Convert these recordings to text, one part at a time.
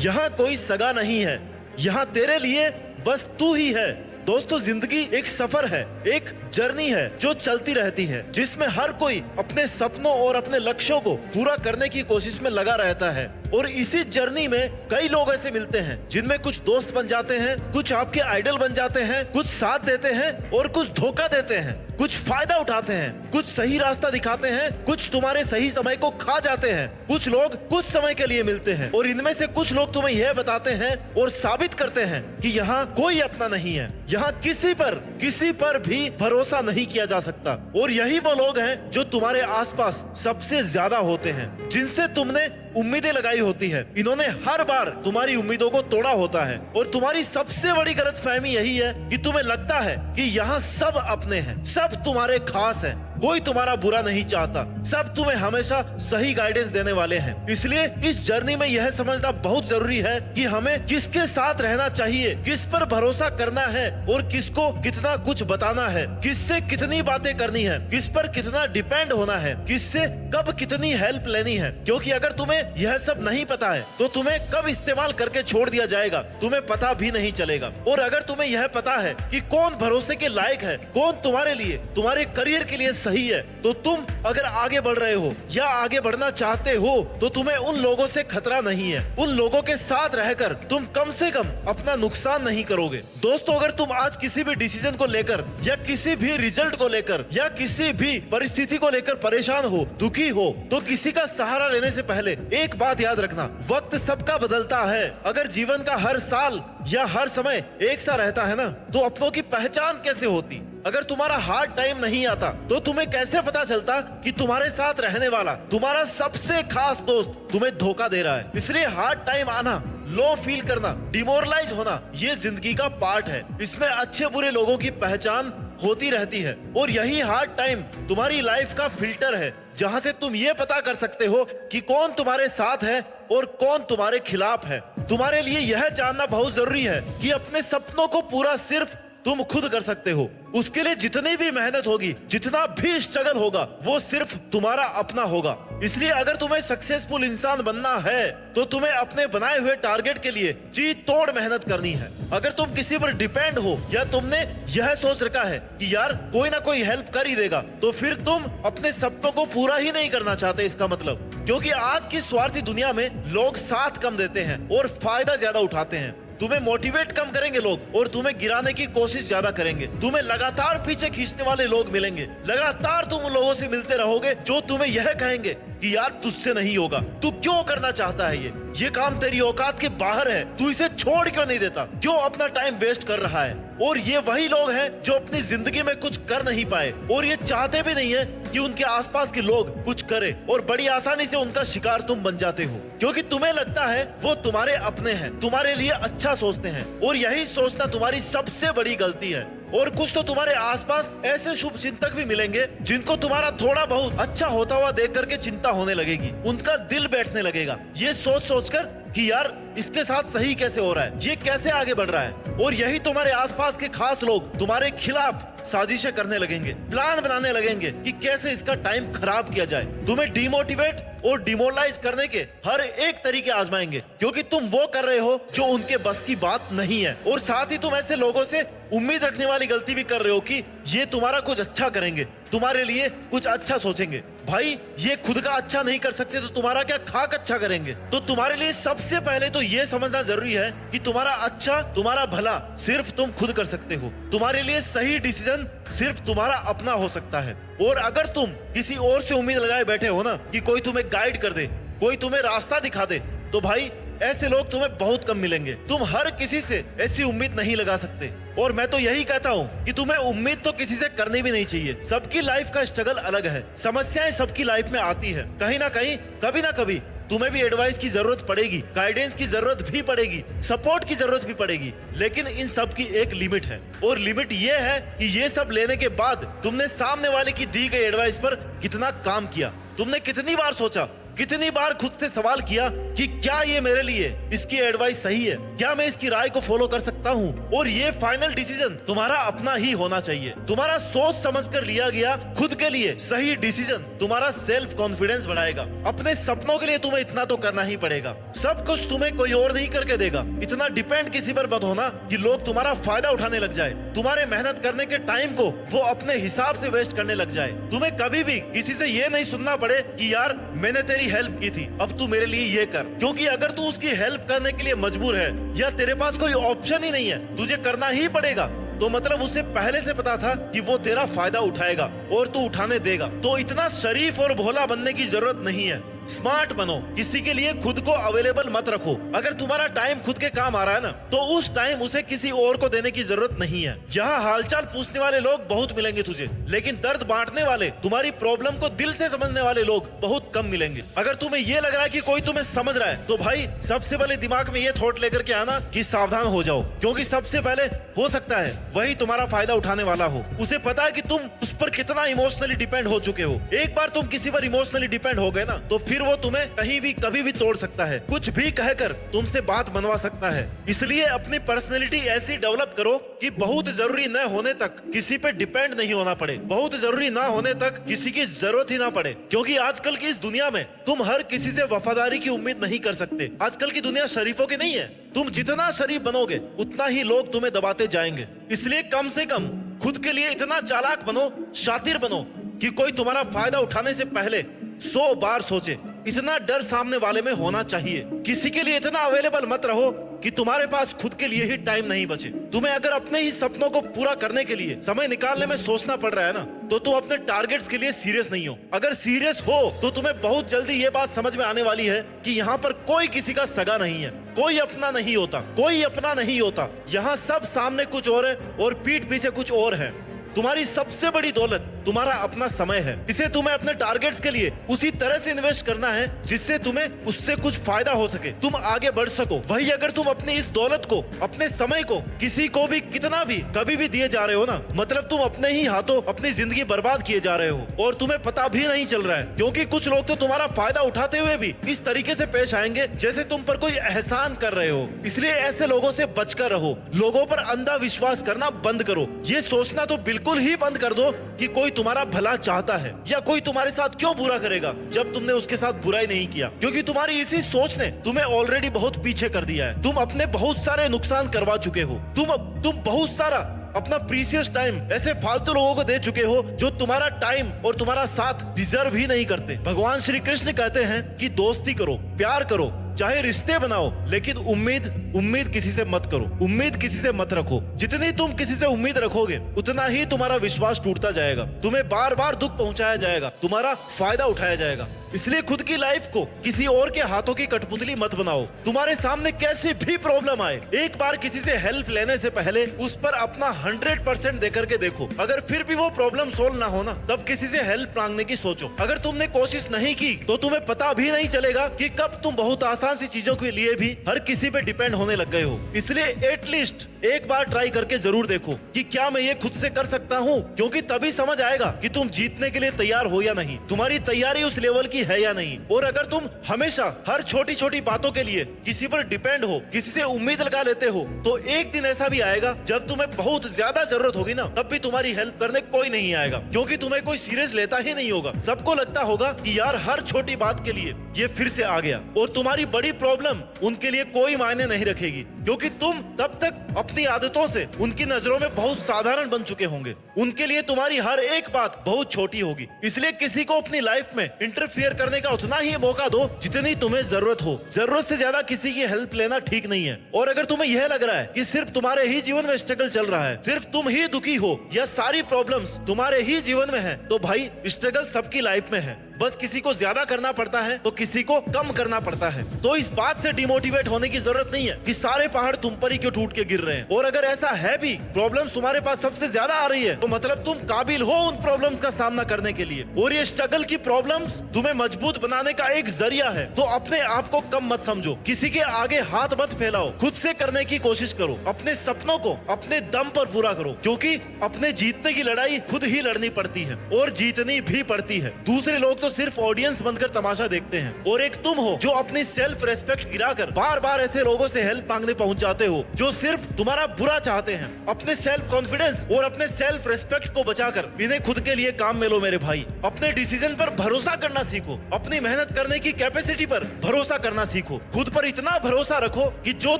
यहाँ कोई सगा नहीं है, यहाँ तेरे लिए बस तू ही है। दोस्तों, जिंदगी एक सफर है, एक जर्नी है जो चलती रहती है, जिसमें हर कोई अपने सपनों और अपने लक्ष्यों को पूरा करने की कोशिश में लगा रहता है। और इसी जर्नी में कई लोग ऐसे मिलते हैं जिनमें कुछ दोस्त बन जाते हैं, कुछ आपके आइडल बन जाते हैं, कुछ साथ देते हैं और कुछ धोखा देते हैं, कुछ फायदा उठाते हैं, कुछ सही रास्ता दिखाते हैं, कुछ तुम्हारे सही समय को खा जाते हैं। कुछ लोग कुछ समय के लिए मिलते हैं और इनमें से कुछ लोग तुम्हें यह बताते हैं और साबित करते हैं कि यहाँ कोई अपना नहीं है, यहाँ किसी पर भी भरोसा नहीं किया जा सकता। और यही वो लोग हैं जो तुम्हारे आसपास सबसे ज्यादा होते हैं, जिनसे तुमने उम्मीदें लगाई होती है। इन्होंने हर बार तुम्हारी उम्मीदों को तोड़ा होता है और तुम्हारी सबसे बड़ी गलतफहमी यही है कि तुम्हें लगता है कि यहाँ सब अपने हैं, सब तुम्हारे खास हैं, कोई तुम्हारा बुरा नहीं चाहता, सब तुम्हें हमेशा सही गाइडेंस देने वाले हैं। इसलिए इस जर्नी में यह समझना बहुत जरूरी है कि हमें किसके साथ रहना चाहिए, किस पर भरोसा करना है और किसको कितना कुछ बताना है, किससे कितनी बातें करनी है, किस पर कितना डिपेंड होना है, किससे कब कितनी हेल्प लेनी है। क्योंकि अगर तुम्हें यह सब नहीं पता है तो तुम्हें कब इस्तेमाल करके छोड़ दिया जाएगा तुम्हें पता भी नहीं चलेगा। और अगर तुम्हें यह पता है कि कौन भरोसे के लायक है, कौन तुम्हारे लिए, तुम्हारे करियर के लिए सही है, तो तुम अगर आगे बढ़ रहे हो या आगे बढ़ना चाहते हो तो तुम्हें उन लोगों से खतरा नहीं है। उन लोगों के साथ रहकर तुम कम से कम अपना नुकसान नहीं करोगे। दोस्तों, अगर तुम आज किसी भी डिसीजन को लेकर या किसी भी रिजल्ट को लेकर या किसी भी परिस्थिति को लेकर परेशान हो, दुखी हो, तो किसी का सहारा लेने से पहले एक बात याद रखना, वक्त सबका बदलता है। अगर जीवन का हर साल या हर समय एक सा रहता है ना, तो अपनों की पहचान कैसे होती? अगर तुम्हारा हार्ड टाइम नहीं आता तो तुम्हें कैसे पता चलता कि तुम्हारे साथ रहने वाला, तुम्हारा सबसे खास दोस्त तुम्हें धोखा दे रहा है? इसलिए हार्ड टाइम आना, लो फील करना, डिमोरलाइज होना, ये जिंदगी का पार्ट है। इसमें अच्छे बुरे लोगों की पहचान होती रहती है और यही हार्ड टाइम तुम्हारी लाइफ का फिल्टर है, जहां से तुम ये पता कर सकते हो कि कौन तुम्हारे साथ है और कौन तुम्हारे खिलाफ है। तुम्हारे लिए यह जानना बहुत जरूरी है कि अपने सपनों को पूरा सिर्फ तुम खुद कर सकते हो। उसके लिए जितनी भी मेहनत होगी, जितना भी स्ट्रगल होगा, वो सिर्फ तुम्हारा अपना होगा। इसलिए अगर तुम्हें सक्सेसफुल इंसान बनना है तो तुम्हें अपने बनाए हुए टारगेट के लिए जी तोड़ मेहनत करनी है। अगर तुम किसी पर डिपेंड हो या तुमने यह सोच रखा है कि यार कोई ना कोई हेल्प कर ही देगा, तो फिर तुम अपने सपनों को पूरा ही नहीं करना चाहते इसका मतलब। क्योंकि आज की स्वार्थी दुनिया में लोग साथ कम देते हैं और फायदा ज्यादा उठाते हैं। तुम्हें मोटिवेट कम करेंगे लोग और तुम्हें गिराने की कोशिश ज्यादा करेंगे। तुम्हें लगातार पीछे खींचने वाले लोग मिलेंगे। लगातार तुम उन लोगों से मिलते रहोगे जो तुम्हें यह कहेंगे कि यार तुझसे नहीं होगा, तू क्यों करना चाहता है ये काम तेरी औकात के बाहर है, तू इसे छोड़ क्यों नहीं देता, क्यों अपना टाइम वेस्ट कर रहा है। और ये वही लोग हैं जो अपनी जिंदगी में कुछ कर नहीं पाए और ये चाहते भी नहीं है कि उनके आसपास के लोग कुछ करें, और बड़ी आसानी से उनका शिकार तुम बन जाते हो क्योंकि तुम्हें लगता है वो तुम्हारे अपने हैं, तुम्हारे लिए अच्छा सोचते हैं। और यही सोचना तुम्हारी सबसे बड़ी गलती है। और कुछ तो तुम्हारे आसपास ऐसे शुभ चिंतक भी मिलेंगे जिनको तुम्हारा थोड़ा बहुत अच्छा होता हुआ देख करके चिंता होने लगेगी, उनका दिल बैठने लगेगा ये सोच सोचकर कि यार इसके साथ सही कैसे हो रहा है, ये कैसे आगे बढ़ रहा है। और यही तुम्हारे आसपास के खास लोग तुम्हारे खिलाफ साजिशें करने लगेंगे, प्लान बनाने लगेंगे कि कैसे इसका टाइम खराब किया जाए। तुम्हें डिमोटिवेट और डिमोरलाइज करने के हर एक तरीके आजमाएंगे क्योंकि तुम वो कर रहे हो जो उनके बस की बात नहीं है। और साथ ही तुम ऐसे लोगों से उम्मीद रखने वाली गलती भी कर रहे हो कि ये तुम्हारा कुछ अच्छा करेंगे, तुम्हारे लिए कुछ अच्छा सोचेंगे। भाई, ये खुद का अच्छा नहीं कर सकते तो तुम्हारा क्या खाक अच्छा करेंगे? तो तुम्हारे लिए सबसे पहले तो ये समझना जरूरी है कि तुम्हारा अच्छा, तुम्हारा भला सिर्फ तुम खुद कर सकते हो। तुम्हारे लिए सही डिसीजन सिर्फ तुम्हारा अपना हो सकता है। और अगर तुम किसी और से उम्मीद लगाए बैठे हो ना कि कोई तुम्हें गाइड कर दे, कोई तुम्हें रास्ता दिखा दे, तो भाई ऐसे लोग तुम्हें बहुत कम मिलेंगे। तुम हर किसी से ऐसी उम्मीद नहीं लगा सकते। और मैं तो यही कहता हूँ कि तुम्हें उम्मीद तो किसी से करनी भी नहीं चाहिए। सबकी लाइफ का स्ट्रगल अलग है, समस्याएं सबकी लाइफ में आती है। कहीं ना कहीं, कभी ना कभी तुम्हें भी एडवाइस की जरूरत पड़ेगी, गाइडेंस की जरूरत भी पड़ेगी, सपोर्ट की जरूरत भी पड़ेगी। लेकिन इन सब की एक लिमिट है और लिमिट ये है कि ये सब लेने के बाद तुमने सामने वाले की दी गई एडवाइस पर कितना काम किया, तुमने कितनी बार सोचा, कितनी बार खुद से सवाल किया कि क्या ये मेरे लिए इसकी एडवाइस सही है, क्या मैं इसकी राय को फॉलो कर सकता हूँ? और ये फाइनल डिसीजन तुम्हारा अपना ही होना चाहिए। तुम्हारा सोच समझ कर लिया गया खुद के लिए सही डिसीजन तुम्हारा सेल्फ कॉन्फिडेंस बढ़ाएगा। अपने सपनों के लिए तुम्हें इतना तो करना ही पड़ेगा। सब कुछ तुम्हें कोई और नहीं करके देगा। इतना डिपेंड किसी पर मत होना कि लोग तुम्हारा फायदा उठाने लग जाए, तुम्हारे मेहनत करने के टाइम को वो अपने हिसाब से वेस्ट करने लग जाए। तुम्हें कभी भी किसी से ये नहीं सुनना पड़े कि यार मैंने तेरी हेल्प की थी, अब तू मेरे लिए ये कर। क्योंकि अगर तू उसकी हेल्प करने के लिए मजबूर है या तेरे पास कोई ऑप्शन ही नहीं है, तुझे करना ही पड़ेगा, तो मतलब उसे पहले से पता था कि वो तेरा फायदा उठाएगा और तू उठाने देगा। तो इतना शरीफ और भोला बनने की जरूरत नहीं है। स्मार्ट बनो, किसी के लिए खुद को अवेलेबल मत रखो। अगर तुम्हारा टाइम खुद के काम आ रहा है ना, तो उस टाइम उसे किसी और को देने की जरूरत नहीं है। यहाँ हालचाल पूछने वाले लोग बहुत मिलेंगे तुझे, लेकिन दर्द बांटने वाले, तुम्हारी प्रॉब्लम को दिल से समझने वाले लोग बहुत कम मिलेंगे। अगर तुम्हें ये लग रहा है कि कोई तुम्हें समझ रहा है, तो भाई सबसे पहले दिमाग में ये थॉट लेकर के आना कि सावधान हो जाओ, क्योंकि सबसे पहले हो सकता है वही तुम्हारा फायदा उठाने वाला हो। उसे पता है कि तुम उस पर कितना इमोशनली डिपेंड हो चुके हो। एक बार तुम किसी पर इमोशनली डिपेंड हो गए ना, तो फिर वो तुम्हें कहीं भी कभी भी तोड़ सकता है, कुछ भी कहकर तुमसे बात बनवा सकता है। इसलिए अपनी पर्सनैलिटी ऐसी डेवलप करो कि बहुत जरूरी न होने तक किसी पे डिपेंड नहीं होना पड़े, बहुत जरूरी ना होने तक किसी की जरूरत ही ना पड़े। क्योंकि आजकल की इस दुनिया में तुम हर किसी से वफादारी की उम्मीद नहीं कर सकते। आजकल की दुनिया शरीफों की नहीं है। तुम जितना शरीफ बनोगे उतना ही लोग तुम्हें दबाते जाएंगे। इसलिए कम से कम खुद के लिए इतना चालाक बनो, शातिर बनो कि कोई तुम्हारा फायदा उठाने से पहले 100 बार सोचे। इतना डर सामने वाले में होना चाहिए। किसी के लिए इतना अवेलेबल मत रहो कि तुम्हारे पास खुद के लिए ही टाइम नहीं बचे। तुम्हें अगर अपने ही सपनों को पूरा करने के लिए समय निकालने में सोचना पड़ रहा है ना, तो तुम अपने टारगेट्स के लिए सीरियस नहीं हो। अगर सीरियस हो तो तुम्हें बहुत जल्दी ये बात समझ में आने वाली है कि यहाँ पर कोई किसी का सगा नहीं है, कोई अपना नहीं होता, कोई अपना नहीं होता। यहाँ सब सामने कुछ और है और पीठ पीछे कुछ और है। तुम्हारी सबसे बड़ी दौलत तुम्हारा अपना समय है। इसे तुम्हें अपने टारगेट्स के लिए उसी तरह से इन्वेस्ट करना है जिससे तुम्हें उससे कुछ फायदा हो सके, तुम आगे बढ़ सको। वही अगर तुम अपनी इस दौलत को, अपने समय को किसी को भी कितना भी कभी भी दिए जा रहे हो ना, मतलब तुम अपने ही हाथों अपनी जिंदगी बर्बाद किए जा रहे हो और तुम्हें पता भी नहीं चल रहा है। क्योंकि कुछ लोग तो तुम्हारा फायदा उठाते हुए भी इस तरीके से पेश आएंगे जैसे तुम पर कोई एहसान कर रहे हो। इसलिए ऐसे लोगों से बचकर रहो। लोगों पर अंधा विश्वास करना बंद करो। ये सोचना तो बिल्कुल ही बंद कर दो कि कोई तुम्हारा भला चाहता है या कोई तुम्हारे साथ क्यों बुरा करेगा जब तुमने उसके साथ बुराई नहीं किया। क्योंकि तुम्हारी इसी सोच ने तुम्हें ऑलरेडी बहुत पीछे कर दिया है। तुम अपने बहुत सारे नुकसान करवा चुके हो। तुम बहुत सारा अपना प्रीशियस टाइम ऐसे फालतू लोगों को दे चुके हो जो तुम्हारा टाइम और तुम्हारा साथ डिजर्व ही नहीं करते। भगवान श्री कृष्ण कहते हैं कि दोस्ती करो, प्यार करो, चाहे रिश्ते बनाओ, लेकिन उम्मीद किसी से मत करो, उम्मीद किसी से मत रखो। जितनी तुम किसी से उम्मीद रखोगे उतना ही तुम्हारा विश्वास टूटता जाएगा, तुम्हें बार बार दुख पहुंचाया जाएगा, तुम्हारा फायदा उठाया जाएगा। इसलिए खुद की लाइफ को किसी और के हाथों की कठपुतली मत बनाओ। तुम्हारे सामने कैसी भी प्रॉब्लम आए, एक बार किसी से हेल्प लेने से पहले उस पर अपना 100% देकर के देखो। अगर फिर भी वो प्रॉब्लम सोल्व ना हो ना, तब किसी से हेल्प मांगने की सोचो। अगर तुमने कोशिश नहीं की तो तुम्हें पता भी नहीं चलेगा कि कब तुम बहुत आसान सी चीजों के लिए भी हर किसी पे डिपेंड होने लग गए हो। इसलिए एटलीस्ट एक बार ट्राई करके जरूर देखो कि क्या मैं ये खुद से कर सकता हूँ, क्योंकि तभी समझ आएगा कि तुम जीतने के लिए तैयार हो या नहीं, तुम्हारी तैयारी उस लेवल की है या नहीं। और अगर तुम हमेशा हर छोटी छोटी बातों के लिए किसी पर डिपेंड हो, किसी से उम्मीद लगा लेते हो, तो एक दिन ऐसा भी आएगा जब तुम्हें बहुत ज्यादा जरूरत होगी ना, तब भी तुम्हारी हेल्प करने कोई नहीं आएगा, क्योंकि तुम्हें कोई सीरियस लेता ही नहीं होगा। सबको लगता होगा कि यार हर छोटी बात के लिए ये फिर से आ गया, और तुम्हारी बड़ी प्रॉब्लम उनके लिए कोई मायने नहीं रखेगी, क्योंकि तुम तब तक अपनी आदतों से उनकी नजरों में बहुत साधारण बन चुके होंगे। उनके लिए तुम्हारी हर एक बात बहुत छोटी होगी। इसलिए किसी को अपनी लाइफ में इंटरफियर करने का उतना ही मौका दो जितनी तुम्हें जरूरत हो। जरूरत से ज्यादा किसी की हेल्प लेना ठीक नहीं है। और अगर तुम्हें यह लग रहा है कि सिर्फ तुम्हारे ही जीवन में स्ट्रगल चल रहा है, सिर्फ तुम ही दुखी हो या सारी प्रॉब्लम्स तुम्हारे ही जीवन में है, तो भाई स्ट्रगल सबकी लाइफ में है। बस किसी को ज्यादा करना पड़ता है तो किसी को कम करना पड़ता है। तो इस बात से डिमोटिवेट होने की जरूरत नहीं है कि सारे पहाड़ तुम पर ही क्यों टूट के गिर रहे हैं। और अगर ऐसा है भी, प्रॉब्लम्स तुम्हारे पास सबसे ज्यादा आ रही है, तो मतलब तुम काबिल हो उन प्रॉब्लम्स का सामना करने के लिए। और ये स्ट्रगल की प्रॉब्लम्स तुम्हें मजबूत बनाने का एक जरिया है। तो अपने आप को कम मत समझो, किसी के आगे हाथ मत फैलाओ, खुद से करने की कोशिश करो, अपने सपनों को अपने दम पर पूरा करो, क्योंकि अपने जीतने की लड़ाई खुद ही लड़नी पड़ती है और जीतनी भी पड़ती है। दूसरे लोग तो सिर्फ ऑडियंस बनकर तमाशा देखते हैं, और एक तुम हो जो अपनी सेल्फ रेस्पेक्ट गिराकर बार बार ऐसे लोगों से हेल्प मांगने पहुंच जाते हो जो सिर्फ तुम्हारा बुरा चाहते हैं। अपने सेल्फ कॉन्फिडेंस और अपने सेल्फ रिस्पेक्ट को बचाकर इन्हें खुद के लिए काम में लो मेरे भाई। अपने डिसीजन पर भरोसा करना सीखो, अपनी मेहनत करने की कैपेसिटी पर भरोसा करना सीखो। खुद पर इतना भरोसा रखो कि जो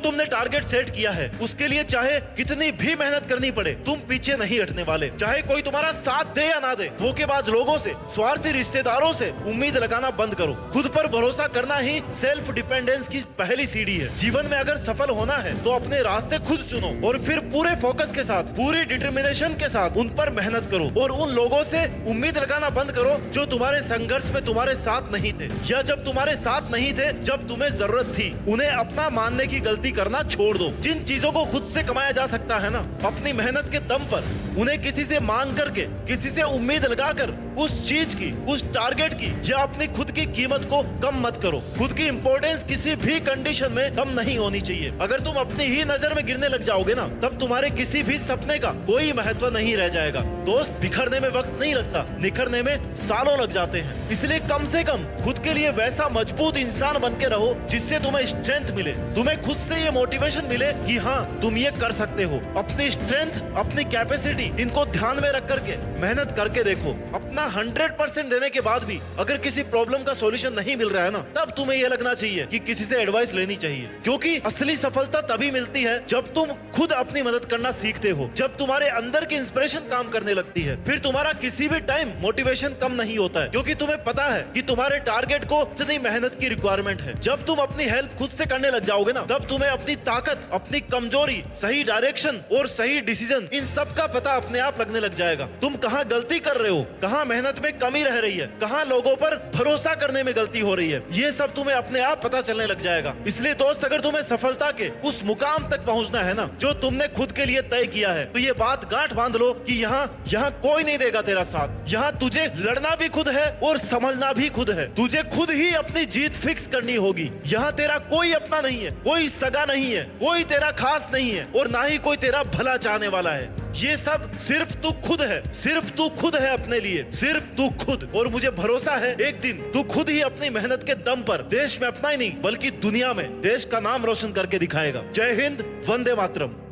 तुमने टारगेट सेट किया है उसके लिए चाहे कितनी भी मेहनत करनी पड़े तुम पीछे नहीं हटने वाले। चाहे कोई तुम्हारा साथ दे या ना दे, धोखेबाज लोगों से, स्वार्थी रिश्तेदारों से उम्मीद लगाना बंद करो। खुद पर भरोसा करना ही सेल्फ डिपेंडेंस की पहली सीढ़ी है। जीवन में अगर सफल होना है तो अपने रास्ते खुद चुनो और फिर पूरे फोकस के साथ, पूरी डिटर्मिनेशन के साथ उन पर मेहनत करो और उन लोगों से उम्मीद लगाना बंद करो जो तुम्हारे संघर्ष में तुम्हारे साथ नहीं थे या जब तुम्हारे साथ नहीं थे जब तुम्हें जरूरत थी। उन्हें अपना मानने की गलती करना छोड़ दो। जिन चीजों को खुद से कमाया जा सकता है ना, अपनी मेहनत के दम पर, उन्हें किसी से मांग करके, किसी से उम्मीद लगाकर उस चीज की, उस टारगेट की या अपनी खुद की कीमत को कम मत करो। खुद की इंपॉर्टेंस किसी भी कंडीशन में कम नहीं होनी चाहिए। अगर तुम अपनी ही नजर में गिरने लग जाओगे ना, तब तुम्हारे किसी भी सपने का कोई महत्व नहीं रह जाएगा। दोस्त, बिखरने में वक्त नहीं लगता, निखरने में सालों लग जाते हैं। इसलिए कम से कम खुद के लिए वैसा मजबूत इंसान बन के रहो जिससे तुम्हें स्ट्रेंथ मिले, तुम्हें खुद से ये मोटिवेशन मिले कि हाँ तुम ये कर सकते हो। अपनी स्ट्रेंथ, अपनी कैपेसिटी, इनको ध्यान में रख करके मेहनत करके देखो। अपना 100% देने के बाद भी अगर किसी प्रॉब्लम का सॉल्यूशन नहीं मिल रहा है ना, तब तुम्हें यह लगना चाहिए कि किसी से एडवाइस लेनी चाहिए। क्योंकि असली सफलता तभी मिलती है जब तुम खुद अपनी मदद करना सीखते हो, जब तुम्हारे अंदर की इंस्पिरेशन काम करने लगती है। फिर तुम्हारा किसी भी टाइम मोटिवेशन कम नहीं होता है, क्योंकि तुम्हें पता है कि तुम्हारे टारगेट को कितनी मेहनत की रिक्वायरमेंट है। जब तुम अपनी हेल्प खुद से करने लग जाओगे ना, तब तुम्हें अपनी ताकत, अपनी कमजोरी, सही डायरेक्शन और सही डिसीजन, इन सब का पता अपने आप लगने लग जाएगा। तुम कहाँ गलती कर रहे हो, कहाँ मेहनत में कमी रह रही है, कहाँ लोगों पर भरोसा करने में गलती हो रही है, ये सब तुम्हें अपने आप पता चलने लग जाएगा। इसलिए दोस्त, अगर तुम्हें सफलता के उस मुकाम तक पहुंचना है ना जो तुमने खुद के लिए तय किया है, तो ये बात गांठ बांध लो कि यहाँ कोई नहीं देगा तेरा साथ। यहाँ तुझे लड़ना भी खुद है और समझना भी खुद है। तुझे खुद ही अपनी जीत फिक्स करनी होगी। यहाँ तेरा कोई अपना नहीं है, कोई सगा नहीं है, कोई तेरा खास नहीं है और ना ही कोई तेरा भला चाहने वाला है। ये सब सिर्फ तू खुद है, सिर्फ तू खुद है अपने लिए, सिर्फ तू खुद। और मुझे भरोसा है एक दिन तू खुद ही अपनी मेहनत के दम पर देश में अपना ही नहीं बल्कि दुनिया में देश का नाम रोशन करके दिखाएगा। जय हिंद, वंदे मातरम।